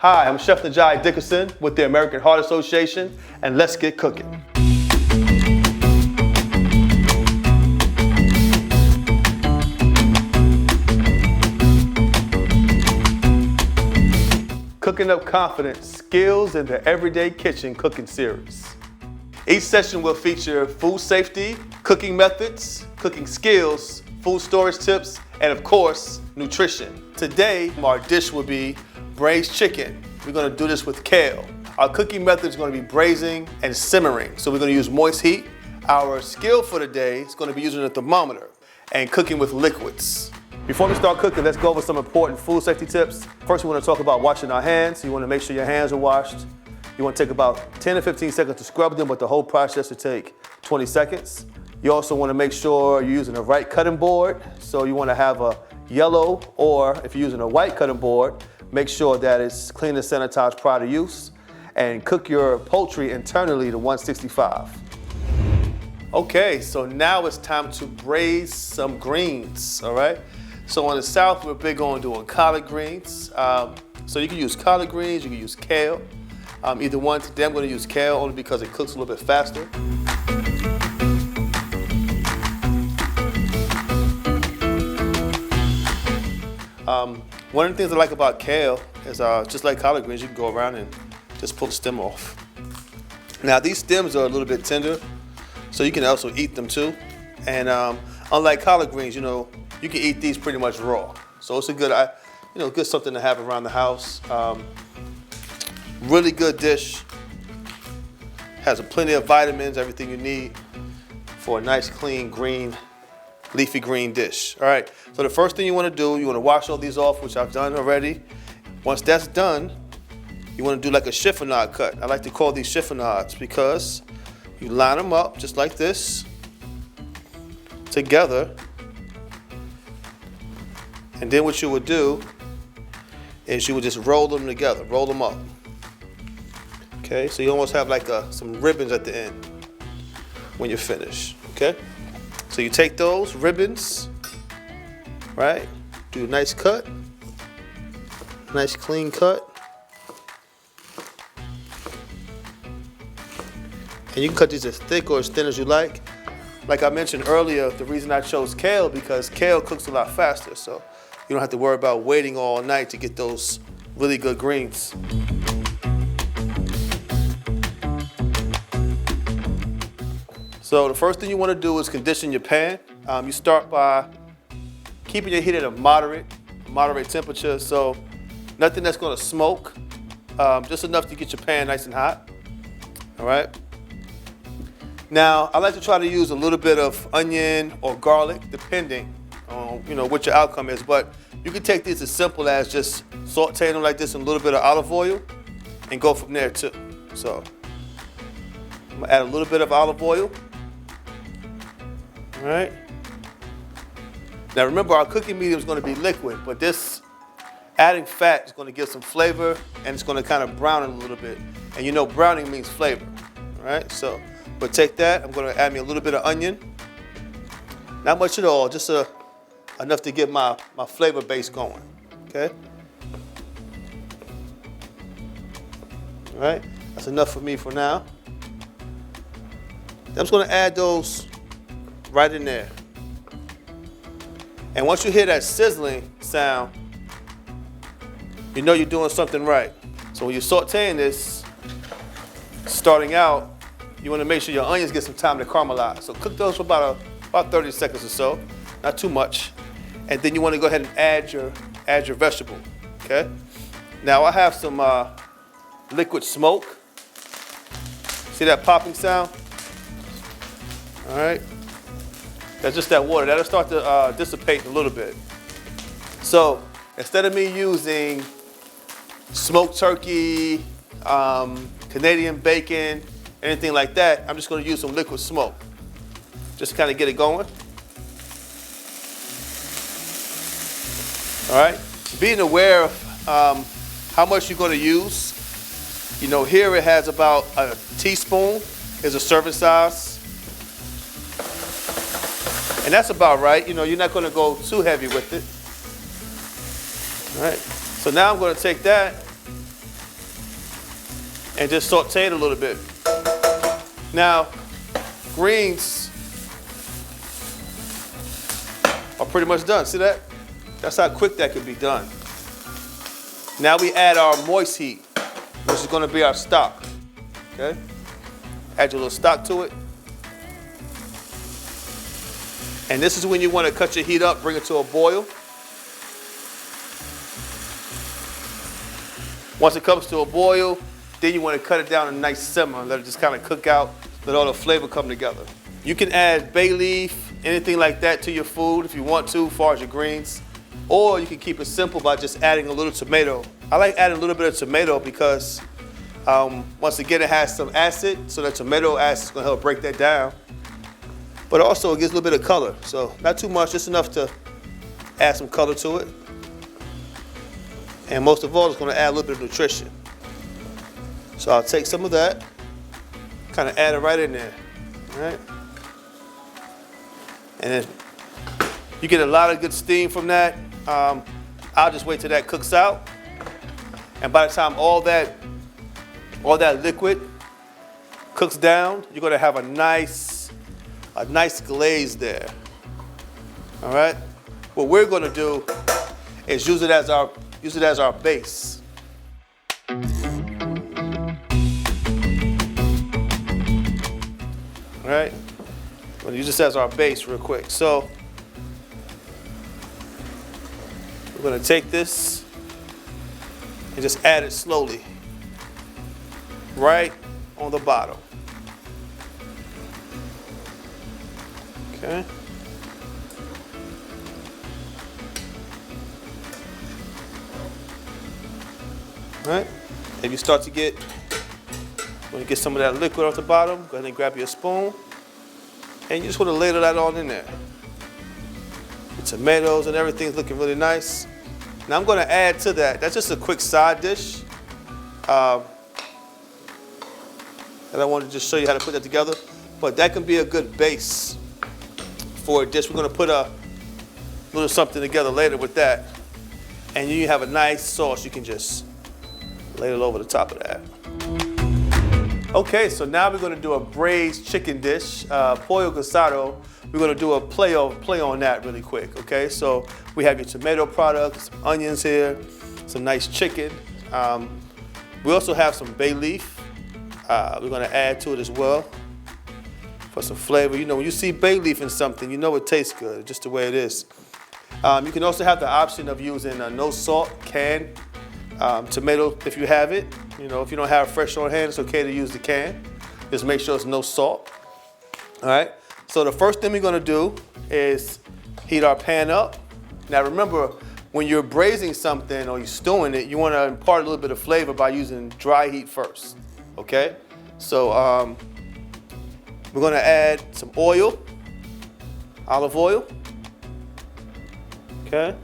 Hi, I'm Chef Najai Dickerson with the American Heart Association, and let's get cooking. Cooking Up Confidence, Skills in the Everyday Kitchen Cooking Series. Each session will feature food safety, cooking methods, cooking skills, food storage tips, and of course, nutrition. Today, our dish will be braised chicken. We're gonna do this with kale. Our cooking method is gonna be braising and simmering. So we're gonna use moist heat. Our skill for the day is gonna be using a thermometer and cooking with liquids. Before we start cooking, let's go over some important food safety tips. First, we wanna talk about washing our hands. You wanna make sure your hands are washed. You wanna take about 10 to 15 seconds to scrub them, but the whole process will take 20 seconds. You also wanna make sure you're using the right cutting board. So you wanna have a yellow, or if you're using a white cutting board, make sure that it's clean and sanitized prior to use. And cook your poultry internally to 165. Okay, so now it's time to braise some greens, all right? So in the South, we're big on doing collard greens. So you can use collard greens, you can use kale. Either one. Today I'm gonna use kale only because it cooks a little bit faster. One of the things I like about kale is just like collard greens, you can go around and just pull the stem off. Now these stems are a little bit tender, so you can also eat them too. And unlike collard greens, you can eat these pretty much raw. So it's a good, good something to have around the house. Really good dish. Has plenty of vitamins, everything you need for a nice, clean, green, leafy green dish. All right, so the first thing you wanna do, you wanna wash all these off, which I've done already. Once that's done, you wanna do like a chiffonade cut. I like to call these chiffonades because you line them up just like this, together. And then what you would do is you would just roll them together, roll them up. Okay, so you almost have like some ribbons at the end when you're finished, okay? So you take those ribbons, right? Do a nice cut, nice clean cut. And you can cut these as thick or as thin as you like. Like I mentioned earlier, the reason I chose kale because kale cooks a lot faster, so you don't have to worry about waiting all night to get those really good greens. So the first thing you want to do is condition your pan. You start by keeping your heat at a moderate temperature, so nothing that's going to smoke, just enough to get your pan nice and hot. All right. Now I like to try to use a little bit of onion or garlic, depending on what your outcome is. But you can take these as simple as just sauteing them like this in a little bit of olive oil, and go from there too. So I'm gonna add a little bit of olive oil. All right. Now remember, our cooking medium is going to be liquid, but this adding fat is going to give some flavor, and it's going to kind of brown it a little bit. And browning means flavor. All right. So, but take that. I'm going to add me a little bit of onion. Not much at all, just enough to get my flavor base going. Okay. All right. That's enough for me for now. I'm just going to add those right in there. And once you hear that sizzling sound, you know you're doing something right. So when you're sauteing this, starting out, you want to make sure your onions get some time to caramelize. So cook those for about 30 seconds or so, not too much. And then you want to go ahead and add your vegetable. Okay. Now I have some liquid smoke. See that popping sound? All right. That's just that water. That'll start to dissipate a little bit. So instead of me using smoked turkey, Canadian bacon, anything like that, I'm just going to use some liquid smoke. Just to kind of get it going. All right. Being aware of how much you're going to use. Here it has about a teaspoon is a serving size. And that's about right. You're not going to go too heavy with it. All right. So now I'm going to take that and just saute it a little bit. Now, greens are pretty much done. See that? That's how quick that could be done. Now we add our moist heat, which is going to be our stock. Okay? Add your little stock to it. And this is when you want to cut your heat up, bring it to a boil. Once it comes to a boil, then you want to cut it down a nice simmer, let it just kind of cook out, let all the flavor come together. You can add bay leaf, anything like that to your food if you want to, as far as your greens. Or you can keep it simple by just adding a little tomato. I like adding a little bit of tomato because once again it has some acid, so that tomato acid is going to help break that down. But also it gives a little bit of color, so not too much, just enough to add some color to it. And most of all, it's going to add a little bit of nutrition. So I'll take some of that, kind of add it right in there, all right? And then you get a lot of good steam from that. I'll just wait till that cooks out. And by the time all that liquid cooks down, you're going to have a nice glaze there. All right? What we're going to do is use it as our base. All right? I'm going to use this as our base real quick. So we're going to take this and just add it slowly right on the bottom. Okay. All right. If you start to get, when you get some of that liquid off the bottom, go ahead and grab your spoon, and you just want to ladle that on in there. The tomatoes and everything's looking really nice. Now I'm going to add to that. That's just a quick side dish. And I wanted to just show you how to put that together. But that can be a good base for a dish. We're going to put a little something together later with that. And you have a nice sauce. You can just lay it over the top of that. Okay, so now we're going to do a braised chicken dish, pollo guisado. We're going to do a play on that really quick, okay? So we have your tomato products, some onions here, some nice chicken. We also have some bay leaf. We're going to add to it as well for some flavor. You know, when you see bay leaf in something, you know it tastes good, just the way it is. You can also have the option of using a no salt canned tomato if you have it. You know, if you don't have fresh on hand, it's okay to use the can. Just make sure it's no salt. All right. So the first thing we're going to do is heat our pan up. Now remember, when you're braising something or you're stewing it, you want to impart a little bit of flavor by using dry heat first. Okay. So we're going to add some oil, olive oil. Okay.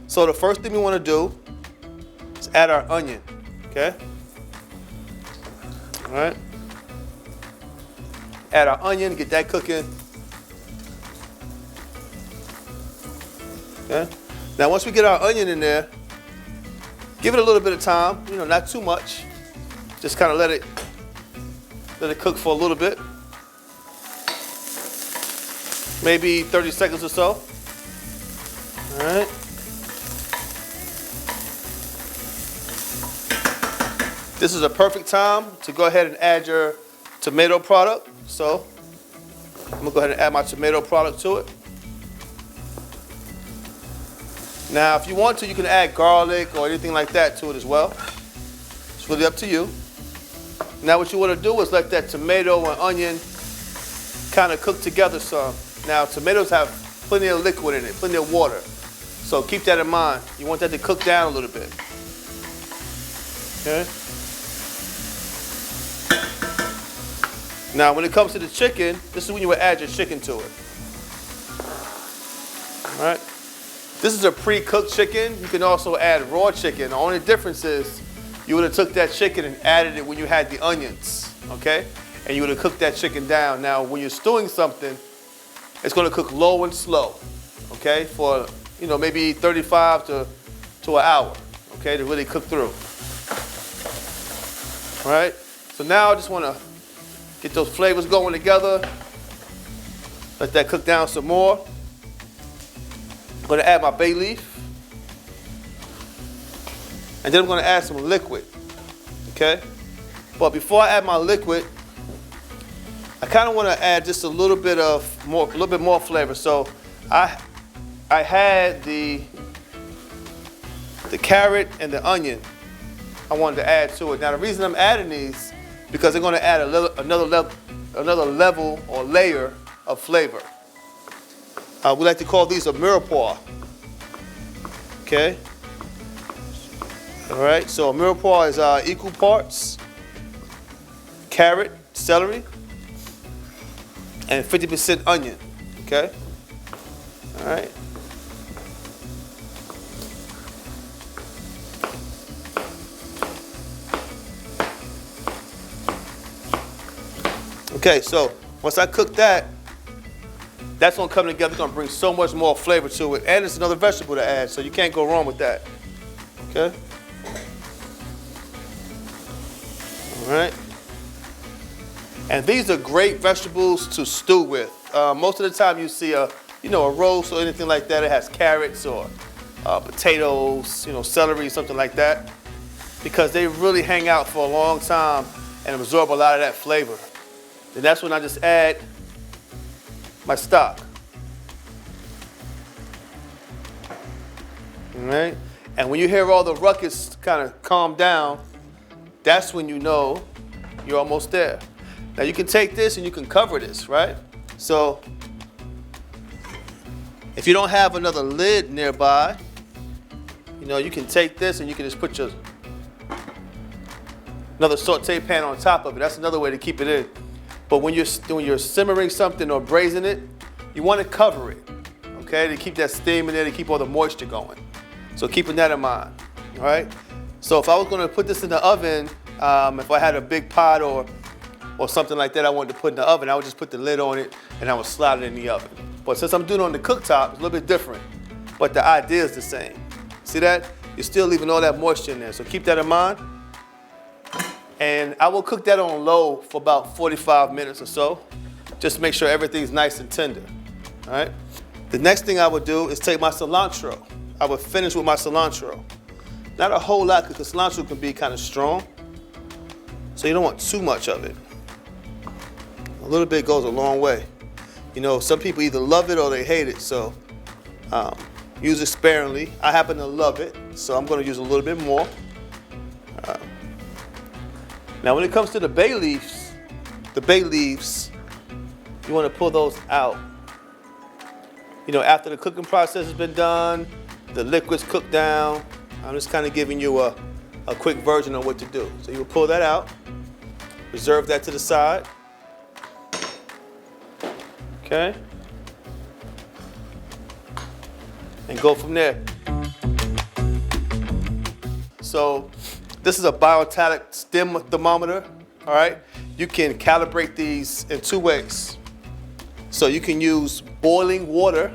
So the first thing we want to do is add our onion. Okay. All right. Add our onion, get that cooking. Okay. Now once we get our onion in there, give it a little bit of time. You know, not too much. Just kind of let it cook for a little bit. Maybe 30 seconds or so. All right. This is a perfect time to go ahead and add your tomato product. So I'm gonna go ahead and add my tomato product to it. Now, if you want to, you can add garlic or anything like that to it as well. It's really up to you. Now, what you want to do is let that tomato and onion kind of cook together some. Now, tomatoes have plenty of liquid in it, plenty of water. So keep that in mind. You want that to cook down a little bit. Okay. Now, when it comes to the chicken, this is when you would add your chicken to it. All right. This is a pre-cooked chicken. You can also add raw chicken. The only difference is you would have took that chicken and added it when you had the onions, okay? And you would have cooked that chicken down. Now, when you're stewing something, it's going to cook low and slow, okay? For, you know, maybe 35 to an hour, okay, to really cook through. All right, so now I just want to get those flavors going together. Let that cook down some more. I'm going to add my bay leaf. And then I'm going to add some liquid, okay? But before I add my liquid, I kind of want to add just a little bit more flavor. So I had the carrot and the onion I wanted to add to it. Now the reason I'm adding these because they're going to add another level or layer of flavor. We like to call these a mirepoix. Okay. All right. So a mirepoix is equal parts carrot, celery, and 50% onion. Okay. All right. Okay, so once I cook that, that's gonna come together, it's gonna bring so much more flavor to it, and it's another vegetable to add, so you can't go wrong with that. Okay? All right. And these are great vegetables to stew with. Most of the time you see a roast or anything like that, it has carrots or potatoes, celery, something like that, because they really hang out for a long time and absorb a lot of that flavor. Then that's when I just add my stock. All right? And when you hear all the ruckus kind of calm down, that's when you know you're almost there. Now you can take this and you can cover this, right? So if you don't have another lid nearby, you can take this and you can just put another saute pan on top of it. That's another way to keep it in. But when you're simmering something or braising it, you want to cover it, okay, to keep that steam in there, to keep all the moisture going. So keeping that in mind, all right? So if I was going to put this in the oven, if I had a big pot or something like that I wanted to put in the oven, I would just put the lid on it and I would slide it in the oven. But since I'm doing it on the cooktop, it's a little bit different, but the idea is the same. See that? You're still leaving all that moisture in there, so keep that in mind. And I will cook that on low for about 45 minutes or so, just to make sure everything's nice and tender, all right? The next thing I would do is take my cilantro. I would finish with my cilantro. Not a whole lot, because cilantro can be kind of strong, so you don't want too much of it. A little bit goes a long way. Some people either love it or they hate it, so use it sparingly. I happen to love it, so I'm going to use a little bit more. Now when it comes to the bay leaves, you want to pull those out. After the cooking process has been done, the liquid's cooked down. I'm just kind of giving you a quick version of what to do. So you will pull that out, reserve that to the side. Okay? And go from there. So this is a biotonic stem thermometer, all right? You can calibrate these in two ways. So you can use boiling water,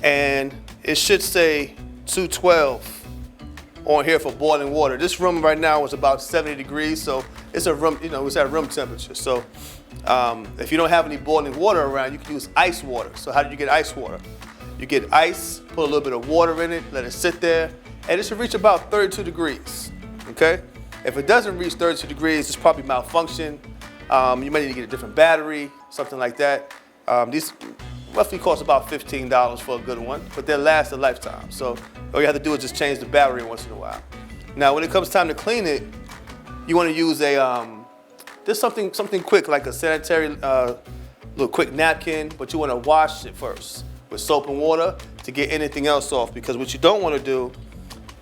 and it should say 212 on here for boiling water. This room right now is about 70 degrees, so it's a room, it's at room temperature. So if you don't have any boiling water around, you can use ice water. So how do you get ice water? You get ice, put a little bit of water in it, let it sit there, and it should reach about 32 degrees, okay? If it doesn't reach 32 degrees, it's probably malfunction. You might need to get a different battery, something like that. These roughly cost about $15 for a good one, but they'll last a lifetime. So all you have to do is just change the battery once in a while. Now, when it comes time to clean it, you want to use just something quick, like a sanitary little quick napkin, but you want to wash it first with soap and water to get anything else off, because what you don't want to do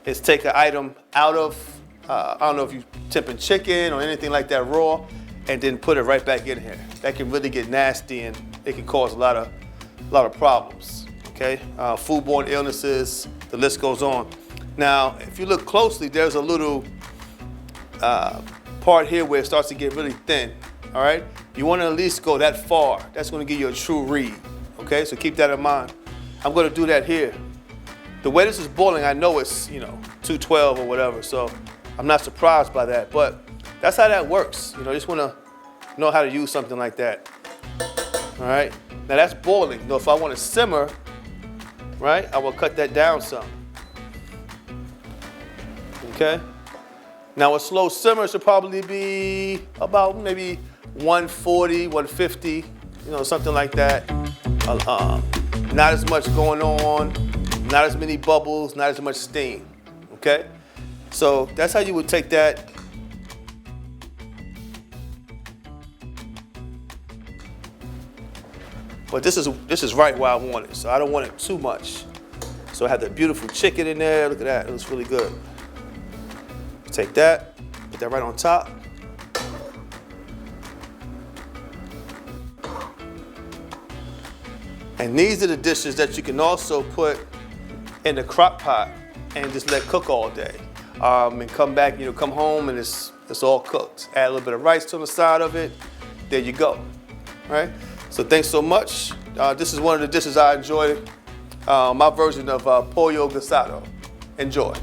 is take an item out of, I don't know if you're temping chicken or anything like that raw, and then put it right back in here. That can really get nasty, and it can cause a lot of problems, okay? Foodborne illnesses, the list goes on. Now, if you look closely, there's a little part here where it starts to get really thin, all right? You want to at least go that far. That's going to give you a true read, okay? So keep that in mind. I'm going to do that here. The way this is boiling, I know it's, 212 or whatever, so I'm not surprised by that. But that's how that works. You just want to know how to use something like that. All right, now that's boiling. Now if I want to simmer, right, I will cut that down some. Okay, now a slow simmer should probably be about maybe 140, 150, something like that. Not as much going on, not as many bubbles, not as much steam, okay? So that's how you would take that. But this is right where I want it, so I don't want it too much. So I have the beautiful chicken in there. Look at that, it looks really good. Take that, put that right on top. And these are the dishes that you can also put in the crock pot and just let cook all day. And come back, come home and it's all cooked. Add a little bit of rice to the side of it. There you go, right? So thanks so much. This is one of the dishes I enjoy, my version of pollo guisado. Enjoy.